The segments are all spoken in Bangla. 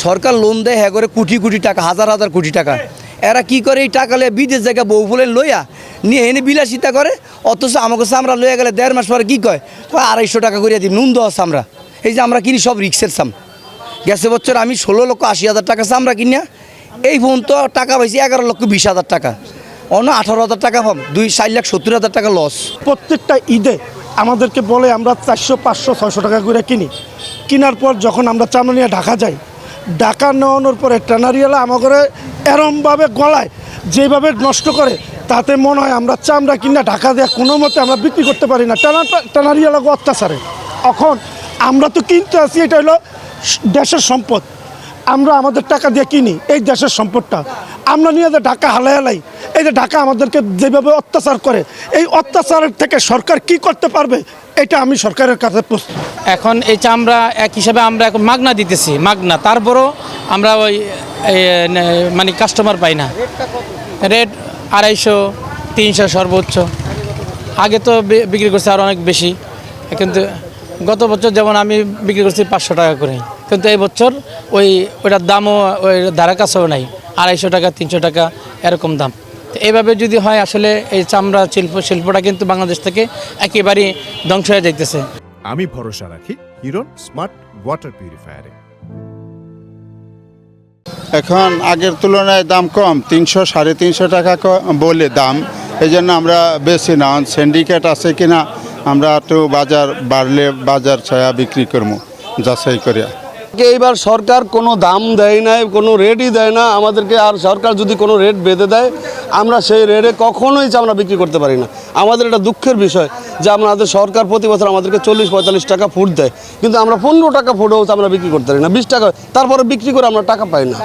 সরকার লোন দেয় হ্যাঁ করে কোটি কোটি টাকা, হাজার হাজার কোটি টাকা। এরা কি করে এই টাকা লইয়া বিদেশ জায়গা বউ বলে লইয়া নিয়ে এনে বিলাসিতা করে, অথচ আমাকে চামড়া লইয়া গেলে 1.5 মাস পরে কী কয় 250 টাকা করিয়া দিই নুন দেওয়া চামড়া। এই যে আমরা কিনি সব রিক্সের চাম। গেছে বছর আমি 16,80,000 টাকা চামড়া কিনিয়া এই ফোন তো টাকা পাইছি 11,20,000 টাকা, অন্য 18,000 টাকা পাম, 4,70,000 টাকা লস। প্রত্যেকটা ঈদে আমাদেরকে বলে আমরা 400, 500, 600 টাকা করে কিনি। কেনার পর যখন আমরা চামড়া নিয়ে ঢাকা যাই, ঢাকা নেওয়ানোর পরে ট্যানারিওয়ালা আমাদের এরমভাবে গলায় যেভাবে নষ্ট করে, তাতে মনে হয় আমরা চামড়া কিনা ঢাকা দেওয়া কোনো মতে আমরা বিক্রি করতে পারি না, ট্যানারিওয়ালা অত্যাচারে। এখন আমরা তো কিনতে আসি, এটা হলো দেশের সম্পদ, আমরা আমাদের টাকা দিয়ে কিনি এই দেশের সম্পদটা, আমরা নিয়ে যে ঢাকা হালাই এই যে ঢাকা আমাদেরকে যেভাবে অত্যাচার করে, এই অত্যাচারের থেকে সরকার কি করতে পারবে এটা আমি সরকারের কাছে প্রশ্ন। এখন এই চামড়া এক হিসাবে আমরা এখন মাগনা দিতেছি, মাগনা, তারপরও আমরা ওই মানে কাস্টমার পাই না। রেট 250, 300 সর্বোচ্চ। আগে তো বিক্রি করছি আর অনেক বেশি, কিন্তু গত বছর যেমন আমি বিক্রি করছি 500 টাকা করে, কিন্তু এই বছর ওইটার দামও ওই ধারা কাছেও নাই, 250 টাকা, 300 টাকা এরকম দাম। তো এইভাবে যদি হয় আসলে এই চামড়া শিল্পটা কিন্তু বাংলাদেশ থেকে একেবারেই ধ্বংস হয়ে যাইতেছে। আমি ভরসা রাখি হিরন স্মার্ট ওয়াটার পিউরিফায়ারে। এখন আগের তুলনায় দাম কম, 300, 350 টাকা বলে দাম, এই জন্য আমরা বেশি না। সিন্ডিকেট আছে কিনা আমরা একটু বাজার বাড়লে বাজার ছায়া বিক্রি করবো যাচাই করে। এইবার সরকার কোনো দাম দেয় নাই, কোনো রেটই দেয় না আমাদেরকে। আর সরকার যদি কোনো রেট বেঁধে দেয়, আমরা সেই রেটে কখনোই চামড়া বিক্রি করতে পারি না। আমাদের এটা দুঃখের বিষয় যে আমাদের সরকার প্রতি বছর আমাদেরকে 40-45 টাকা ফুট দেয়, কিন্তু আমরা 15 টাকা ফুটেও চামড়া বিক্রি করতে পারি না, 20 টাকা, তারপরে বিক্রি করে আমরা টাকা পাই না।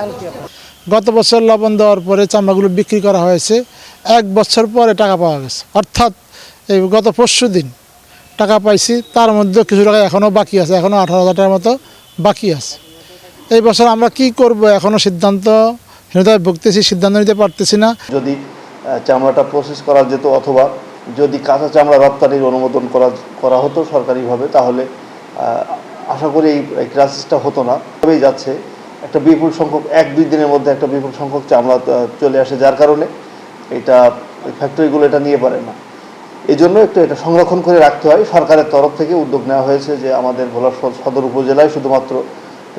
গত বছর লবণ দেওয়ার পরে চামড়াগুলো বিক্রি করা হয়েছে, 1 বছর পরে টাকা পাওয়া গেছে, অর্থাৎ এই গত পরশু দিন টাকা পাইছি। তার মধ্যে কিছু টাকা এখনও বাকি আছে, এখনও 18,000 টাকার মতো বাকি আছে। এই বছর আমরা কি করব এখনও সিদ্ধান্তহীনতায় ভুগতেছি, সিদ্ধান্ত নিতে পারতেছি না। যদি চামড়াটা প্রসেস করা যেত, অথবা যদি কাঁচা চামড়া রপ্তানির অনুমোদন করা হতো সরকারিভাবে, তাহলে আশা করি এই ক্রাইসিসটা হতো না। তবেই যাচ্ছে একটা বিপুল সংখ্যক, 1-2 দিনের মধ্যে একটা বিপুল সংখ্যক চামড়া চলে আসে, যার কারণে এটা ফ্যাক্টরিগুলো এটা নিয়ে পারে না। এই জন্য একটু এটা সংরক্ষণ করে রাখতে হয়। সরকারের তরফ থেকে উদ্যোগ নেওয়া হয়েছে যে আমাদের ভোলা সদর উপজেলায় শুধুমাত্র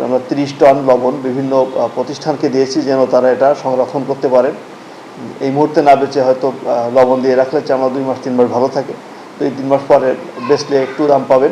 আমরা 30 টন লবণ বিভিন্ন প্রতিষ্ঠানকে দিয়েছি, যেন তারা এটা সংরক্ষণ করতে পারেন। এই মুহূর্তে না বেচে হয়তো লবণ দিয়ে রাখলে চামড়া 2 মাস 3 মাস ভালো থাকে, তো এই 3 মাস পরে বেচলে একটু দাম পাবেন।